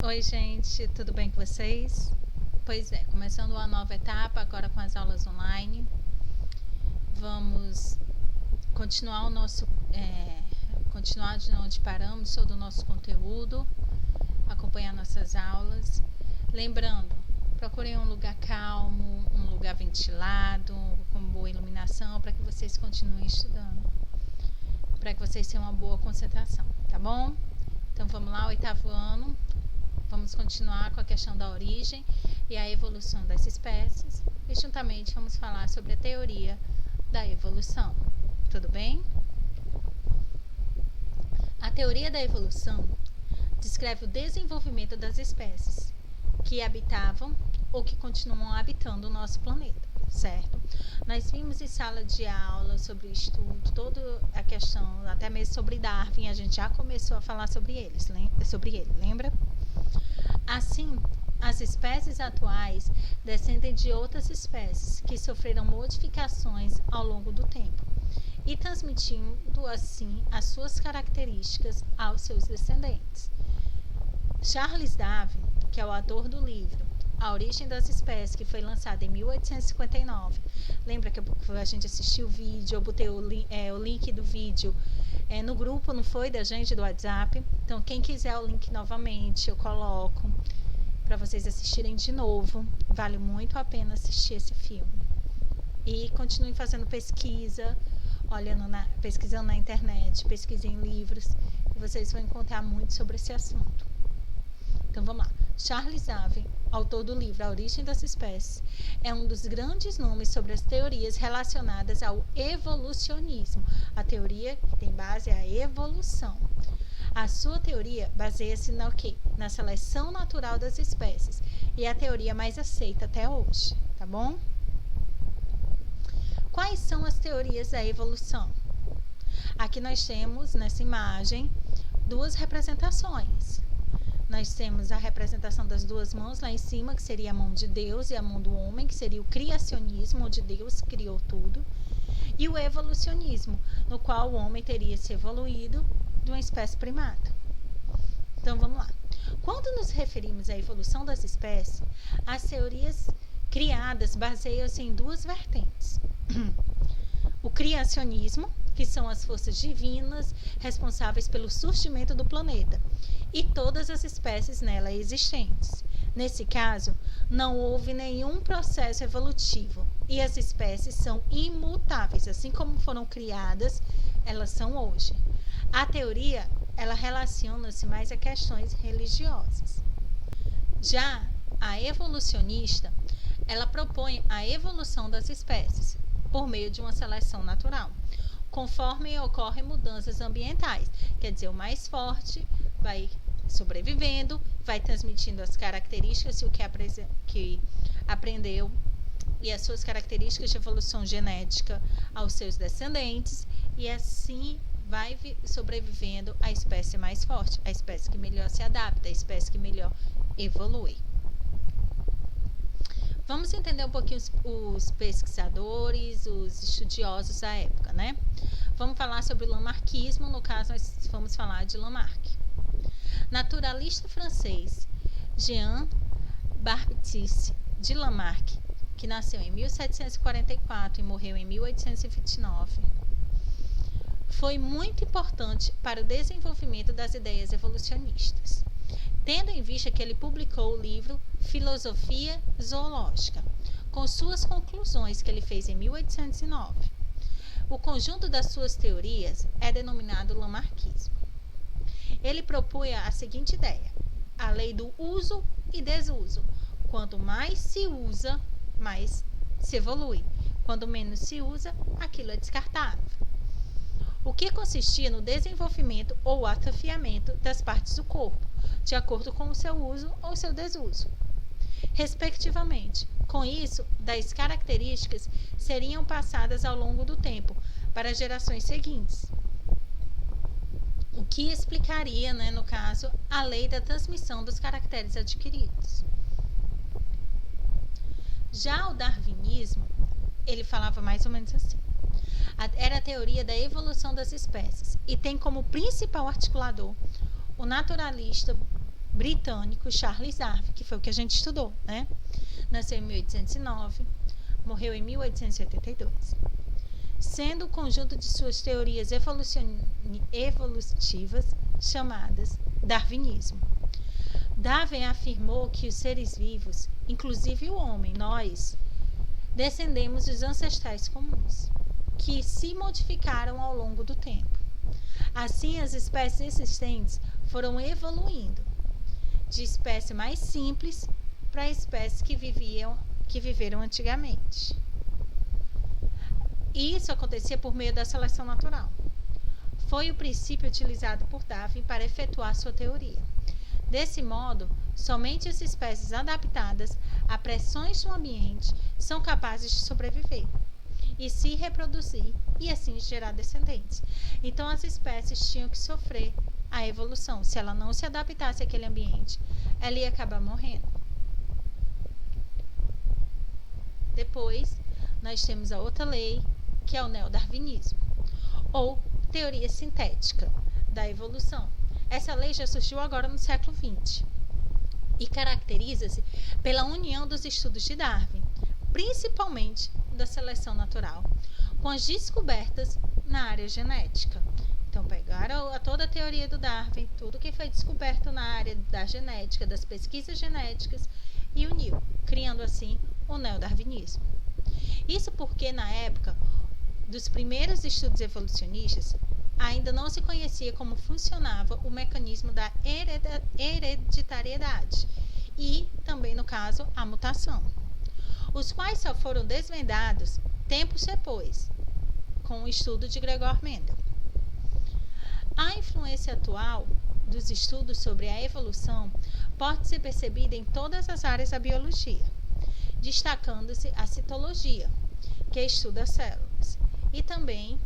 Oi, gente, tudo bem com vocês? Pois é, começando uma nova etapa agora com as aulas online. Vamos continuar continuar de onde paramos sobre o nosso conteúdo, acompanhar nossas aulas. Lembrando, procurem um lugar calmo, um lugar ventilado, com boa iluminação, para que vocês continuem estudando, para que vocês tenham uma boa concentração, tá bom? Então vamos lá, 8º ano. Vamos continuar com a questão da origem e a evolução das espécies e juntamente vamos falar sobre a teoria da evolução. Tudo bem? A teoria da evolução descreve o desenvolvimento das espécies que habitavam ou que continuam habitando o nosso planeta, certo? Nós vimos em sala de aula sobre o estudo, toda a questão, até mesmo sobre Darwin, a gente já começou a falar sobre ele, lembra? Assim, as espécies atuais descendem de outras espécies que sofreram modificações ao longo do tempo e transmitindo assim as suas características aos seus descendentes. Charles Darwin, que é o autor do livro A Origem das Espécies, que foi lançado em 1859, lembra que a gente assistiu o vídeo, eu botei o link do vídeo no grupo, não foi, da gente, do WhatsApp. Então, quem quiser o link novamente, eu coloco para vocês assistirem de novo. Vale muito a pena assistir esse filme. E continuem fazendo pesquisa, pesquisando na internet, pesquisem em livros, e vocês vão encontrar muito sobre esse assunto. Então, vamos lá. Charles Darwin, autor do livro A Origem das Espécies, é um dos grandes nomes sobre as teorias relacionadas ao evolucionismo. A teoria que tem base é a evolução. A sua teoria baseia-se na seleção natural das espécies e é a teoria mais aceita até hoje, tá bom? Quais são as teorias da evolução? Aqui nós temos, nessa imagem, duas representações. Nós temos a representação das duas mãos lá em cima, que seria a mão de Deus, e a mão do homem, que seria o criacionismo, onde Deus criou tudo, e o evolucionismo, no qual o homem teria se evoluído de uma espécie primata. Então, vamos lá. Quando nos referimos à evolução das espécies, as teorias criadas baseiam-se em duas vertentes. O criacionismo, que são as forças divinas responsáveis pelo surgimento do planeta e todas as espécies nela existentes. Nesse caso, não houve nenhum processo evolutivo e as espécies são imutáveis, assim como foram criadas, elas são hoje. A teoria, ela relaciona-se mais a questões religiosas. Já a evolucionista, ela propõe a evolução das espécies por meio de uma seleção natural, conforme ocorrem mudanças ambientais. Quer dizer, o mais forte vai sobrevivendo, vai transmitindo as características e o que aprendeu e as suas características de evolução genética aos seus descendentes, e assim vai sobrevivendo a espécie mais forte, a espécie que melhor se adapta, a espécie que melhor evolui. Vamos entender um pouquinho os pesquisadores, os estudiosos da época, né? Vamos falar sobre o lamarckismo, no caso nós vamos falar de Lamarck. Naturalista francês Jean-Baptiste de Lamarck, que nasceu em 1744 e morreu em 1829, foi muito importante para o desenvolvimento das ideias evolucionistas, tendo em vista que ele publicou o livro Filosofia Zoológica, com suas conclusões que ele fez em 1809. O conjunto das suas teorias é denominado lamarckismo. Ele propunha a seguinte ideia: a lei do uso e desuso. Quanto mais se usa, mais se evolui. Quando menos se usa, aquilo é descartável. O que consistia no desenvolvimento ou atrofiamento das partes do corpo, de acordo com o seu uso ou seu desuso, respectivamente. Com isso, das características seriam passadas ao longo do tempo para as gerações seguintes, o que explicaria, no caso, a lei da transmissão dos caracteres adquiridos. Já o darwinismo, ele falava mais ou menos assim: era a teoria da evolução das espécies e tem como principal articulador o naturalista britânico Charles Darwin, que foi o que a gente estudou, né? Nasceu em 1809, morreu em 1882. Sendo o conjunto de suas teorias evolutivas chamadas darwinismo. Darwin afirmou que os seres vivos, inclusive o homem, nós, descendemos dos ancestrais comuns, que se modificaram ao longo do tempo. Assim, as espécies existentes foram evoluindo de espécie mais simples para espécies que viveram antigamente. Isso acontecia por meio da seleção natural. Foi o princípio utilizado por Darwin para efetuar sua teoria. Desse modo, somente as espécies adaptadas a pressões do ambiente são capazes de sobreviver e se reproduzir e assim gerar descendentes. Então, as espécies tinham que sofrer a evolução. Se ela não se adaptasse àquele ambiente, ela ia acabar morrendo. Depois, nós temos a outra lei, que é o neodarwinismo, ou teoria sintética da evolução. Essa lei já surgiu agora no século XX e caracteriza-se pela união dos estudos de Darwin, principalmente da seleção natural, com as descobertas na área genética. Então, pegaram toda a teoria do Darwin, tudo que foi descoberto na área da genética, das pesquisas genéticas, e uniu, criando assim o neodarwinismo. Isso porque, na época dos primeiros estudos evolucionistas, ainda não se conhecia como funcionava o mecanismo da hereditariedade e, também no caso, a mutação, os quais só foram desvendados tempos depois, com o estudo de Gregor Mendel. A influência atual dos estudos sobre a evolução pode ser percebida em todas as áreas da biologia, destacando-se a citologia, que estuda as células, e também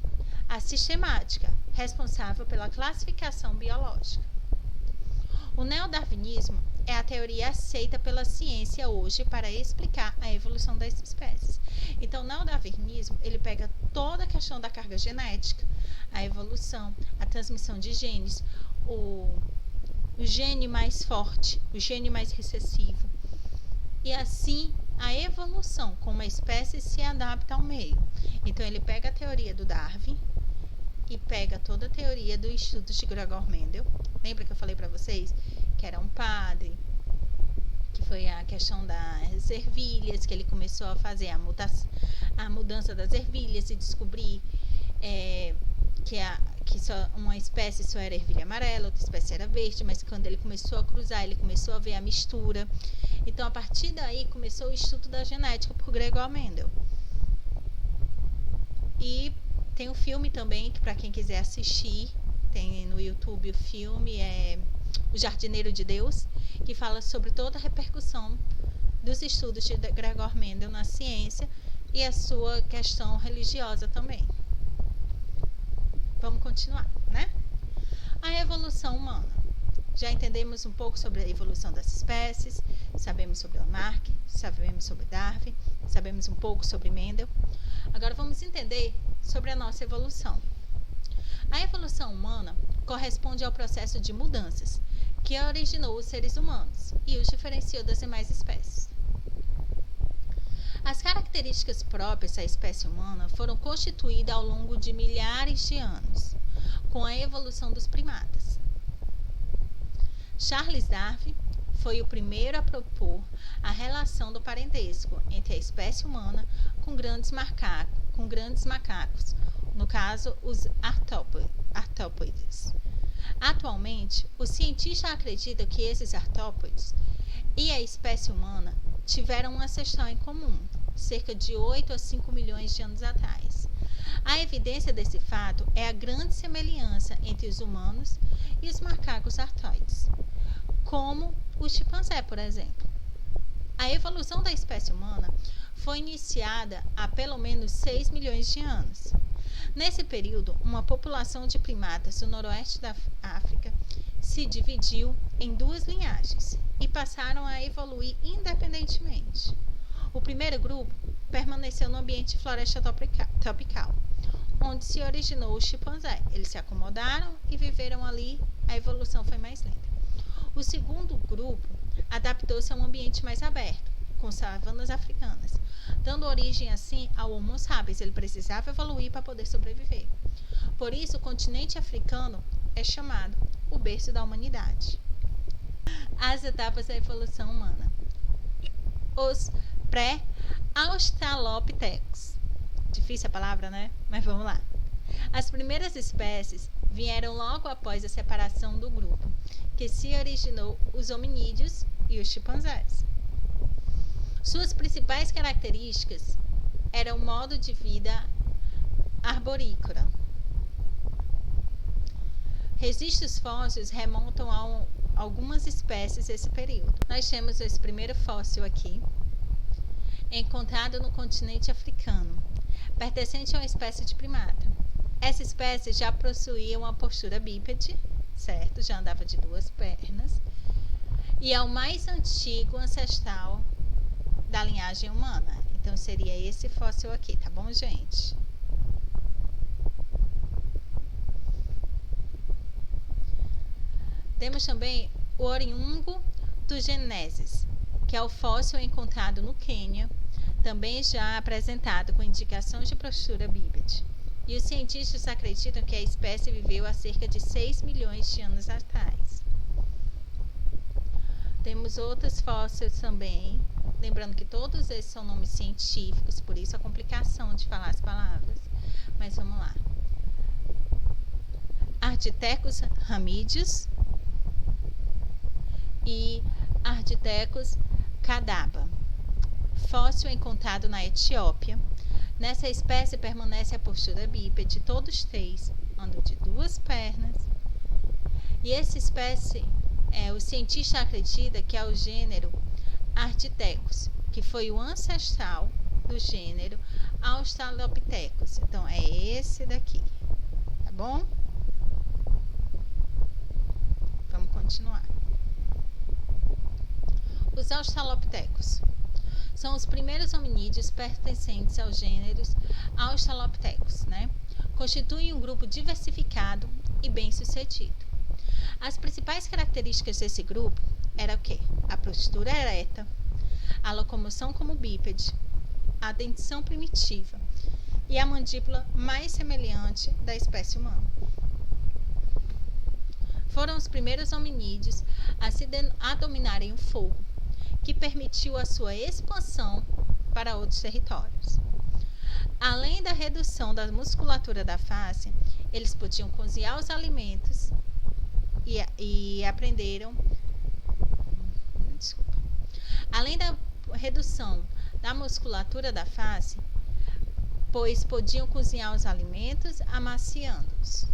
a sistemática, responsável pela classificação biológica. O neodarwinismo é a teoria aceita pela ciência hoje para explicar a evolução das espécies. Então, o neodarwinismo, ele pega toda a questão da carga genética, a evolução, a transmissão de genes, o gene mais forte, o gene mais recessivo, e assim a evolução, como a espécie se adapta ao meio. Então, ele pega a teoria do Darwin e pega toda a teoria do estudo de Gregor Mendel. Lembra que eu falei para vocês que era um padre, que foi a questão das ervilhas, que ele começou a fazer a mudança das ervilhas e descobrir que só uma espécie só era ervilha amarela, outra espécie era verde, mas quando ele começou a cruzar, ele começou a ver a mistura. Então, a partir daí, começou o estudo da genética por Gregor Mendel. E tem um filme também, que para quem quiser assistir, tem no YouTube o filme, O Jardineiro de Deus, que fala sobre toda a repercussão dos estudos de Gregor Mendel na ciência e a sua questão religiosa também. Vamos continuar, né? A evolução humana. Já entendemos um pouco sobre a evolução das espécies, sabemos sobre Lamarck, sabemos sobre Darwin, sabemos um pouco sobre Mendel. Agora vamos entender sobre a nossa evolução. A evolução humana corresponde ao processo de mudanças que originou os seres humanos e os diferenciou das demais espécies. As características próprias da espécie humana foram constituídas ao longo de milhares de anos, com a evolução dos primatas. Charles Darwin foi o primeiro a propor a relação do parentesco entre a espécie humana com grandes macacos, no caso, os artrópodes. Atualmente, os cientistas acreditam que esses artrópodes e a espécie humana tiveram um ancestral em comum, cerca de 8 a 5 milhões de anos atrás. A evidência desse fato é a grande semelhança entre os humanos e os macacos artróides, como o chimpanzé, por exemplo. A evolução da espécie humana foi iniciada há pelo menos 6 milhões de anos. Nesse período, uma população de primatas do noroeste da África se dividiu em duas linhagens e passaram a evoluir independentemente. O primeiro grupo permaneceu no ambiente de floresta tropical, onde se originou o chimpanzé. Eles se acomodaram e viveram ali, a evolução foi mais lenta. O segundo grupo adaptou-se a um ambiente mais aberto, com savanas africanas, dando origem assim ao Homo sapiens. Ele precisava evoluir para poder sobreviver. Por isso, o continente africano é chamado o berço da humanidade. As etapas da evolução humana. Os pré-australopithecus. Difícil a palavra, né? Mas vamos lá. As primeiras espécies vieram logo após a separação do grupo, que se originou os hominídeos e os chimpanzés. Suas principais características eram o modo de vida arborícola. Registros fósseis remontam a algumas espécies desse período. Nós temos esse primeiro fóssil aqui, encontrado no continente africano, pertencente a uma espécie de primata. Essa espécie já possuía uma postura bípede, certo? Já andava de duas pernas, e é o mais antigo ancestral da linhagem humana. Então seria esse fóssil aqui, tá bom, gente? Temos também o oriungo tugenensis, que é o fóssil encontrado no Quênia, também já apresentado com indicação de postura bípede. E os cientistas acreditam que a espécie viveu há cerca de 6 milhões de anos atrás. Temos outros fósseis também, lembrando que todos esses são nomes científicos, por isso a complicação de falar as palavras. Mas vamos lá. Ardipithecus ramídeos e Ardipithecus cadaba. Fóssil encontrado na Etiópia. Nessa espécie permanece a postura bípede, todos três andam de duas pernas. E essa espécie, os cientistas acreditam que é o gênero Ardipithecus, que foi o ancestral do gênero Australopithecus. Então, é esse daqui, tá bom? Vamos continuar. Os Australopithecus são os primeiros hominídeos pertencentes aos gêneros Australopithecus, né? Constituem um grupo diversificado e bem-sucedido. As principais características desse grupo eram o quê? A postura ereta, a locomoção como bípede, a dentição primitiva e a mandíbula mais semelhante da espécie humana. Foram os primeiros hominídeos a dominarem o fogo, que permitiu a sua expansão para outros territórios. Além da redução da musculatura da face, eles podiam cozinhar os alimentos e aprenderam. Além da redução da musculatura da face, pois podiam cozinhar os alimentos amaciando-os.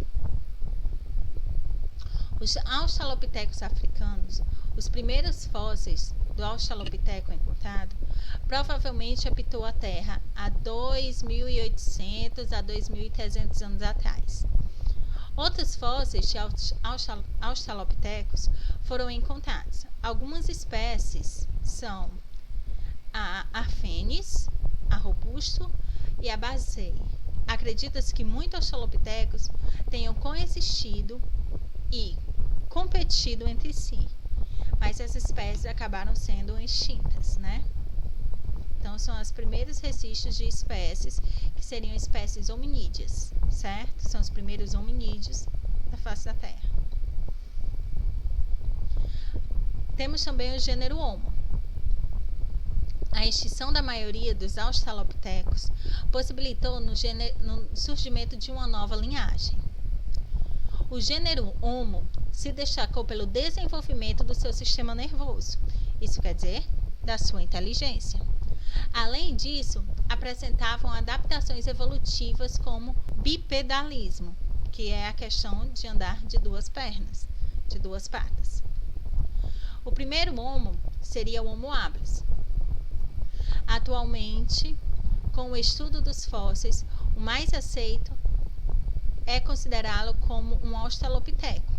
Os Australopithecus africanos, os primeiros fósseis do Australopiteco encontrado, provavelmente habitou a Terra há 2.800 a 2.300 anos atrás. Outros fósseis de Australopithecus foram encontrados. Algumas espécies são a Arfenis, a Robusto e a Basei. Acredita-se que muitos Australopithecus tenham coexistido e competido entre si, mas as espécies acabaram sendo extintas, né? Então, são os primeiros registros de espécies que seriam espécies hominídeas, certo? São os primeiros hominídeos da face da Terra. Temos também o gênero Homo. A extinção da maioria dos Australopithecus possibilitou no surgimento de uma nova linhagem. O gênero Homo se destacou pelo desenvolvimento do seu sistema nervoso, isso quer dizer, da sua inteligência. Além disso, apresentavam adaptações evolutivas como bipedalismo, que é a questão de andar de duas pernas, de duas patas. O primeiro Homo seria o Homo habilis. Atualmente, com o estudo dos fósseis, o mais aceito é considerá-lo como um Australopiteco,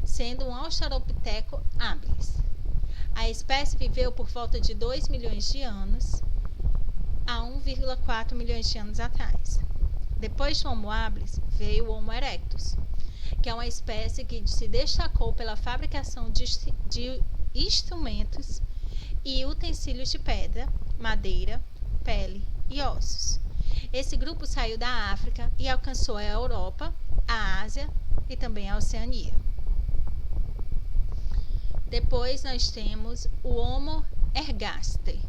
sendo um Australopiteco habilis. A espécie viveu por volta de 2 milhões de anos a 1,4 milhões de anos atrás. Depois do Homo habilis, veio o Homo erectus, que é uma espécie que se destacou pela fabricação de instrumentos e utensílios de pedra, madeira, pele e ossos. Esse grupo saiu da África e alcançou a Europa, a Ásia e também a Oceania. Depois nós temos o Homo ergaster,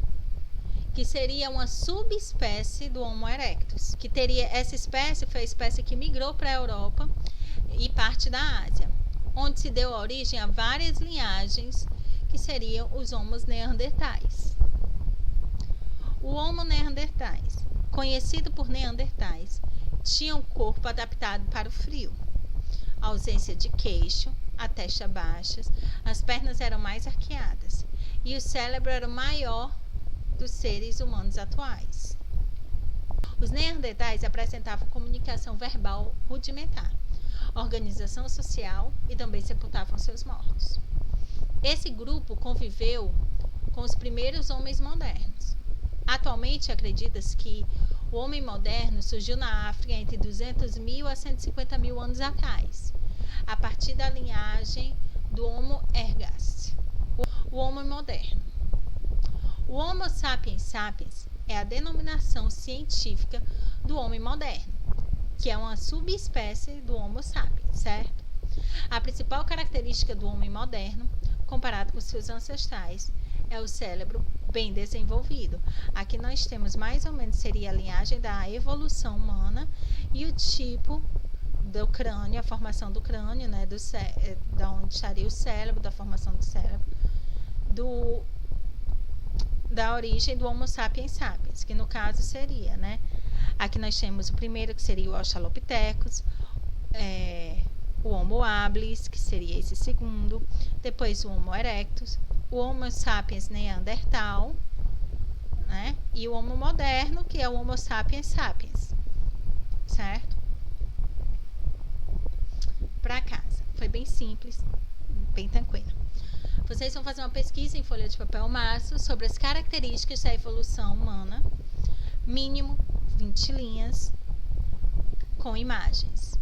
que seria uma subespécie do Homo erectus, que teria essa espécie foi a espécie que migrou para a Europa e parte da Ásia, onde se deu origem a várias linhagens que seriam os Homos neandertais. O Homo neandertais, conhecido por neandertais, tinha um corpo adaptado para o frio, a ausência de queixo, a testa baixa, as pernas eram mais arqueadas e o cérebro era o maior dos seres humanos atuais. Os neandertais apresentavam comunicação verbal rudimentar, organização social e também sepultavam seus mortos. Esse grupo conviveu com os primeiros homens modernos. Atualmente acredita-se que o homem moderno surgiu na África entre 200 mil a 150 mil anos atrás, a partir da linhagem do Homo ergaster, o Homo moderno. O Homo sapiens sapiens é a denominação científica do homem moderno, que é uma subespécie do Homo sapiens, certo? A principal característica do homem moderno, comparado com seus ancestrais, é o cérebro bem desenvolvido. Aqui nós temos mais ou menos seria a linhagem da evolução humana e o tipo do crânio, a formação do crânio, né, da onde estaria o cérebro, da formação do cérebro, da origem do Homo sapiens sapiens, que no caso seria, né? Aqui nós temos o primeiro, que seria o Australopithecus, o Homo habilis, que seria esse segundo, depois o Homo erectus, o Homo sapiens neandertal, né? E o Homo moderno, que é o Homo sapiens sapiens, certo? Para casa. Foi bem simples, bem tranquilo. Vocês vão fazer uma pesquisa em folha de papel maço sobre as características da evolução humana, mínimo 20 linhas, com imagens.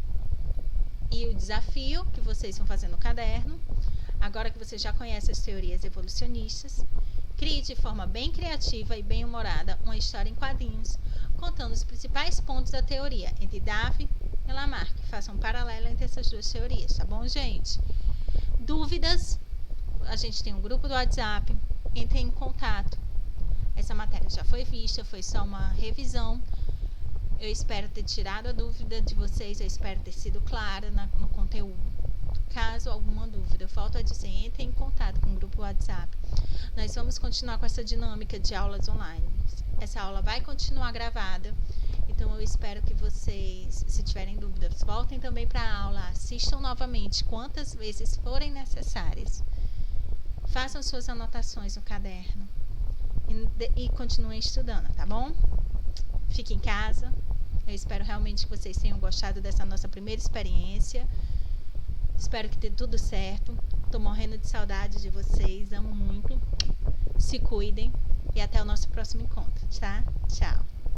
E o desafio que vocês vão fazer no caderno, agora que você já conhece as teorias evolucionistas, crie de forma bem criativa e bem humorada uma história em quadrinhos, contando os principais pontos da teoria entre Darwin e Lamarck. Façam um paralelo entre essas duas teorias, tá bom, gente? Dúvidas? A gente tem um grupo do WhatsApp, entrem em contato. Essa matéria já foi vista, foi só uma revisão. Eu espero ter tirado a dúvida de vocês, eu espero ter sido clara no conteúdo. Caso alguma dúvida, eu volto a dizer, entrem em contato com o grupo WhatsApp. Nós vamos continuar com essa dinâmica de aulas online. Essa aula vai continuar gravada, então eu espero que vocês, se tiverem dúvidas, voltem também para a aula, assistam novamente quantas vezes forem necessárias. Façam suas anotações no caderno e continuem estudando, tá bom? Fiquem em casa. Eu espero realmente que vocês tenham gostado dessa nossa primeira experiência. Espero que dê tudo certo. Tô morrendo de saudade de vocês. Amo muito. Se cuidem. E até o nosso próximo encontro, tá? Tchau.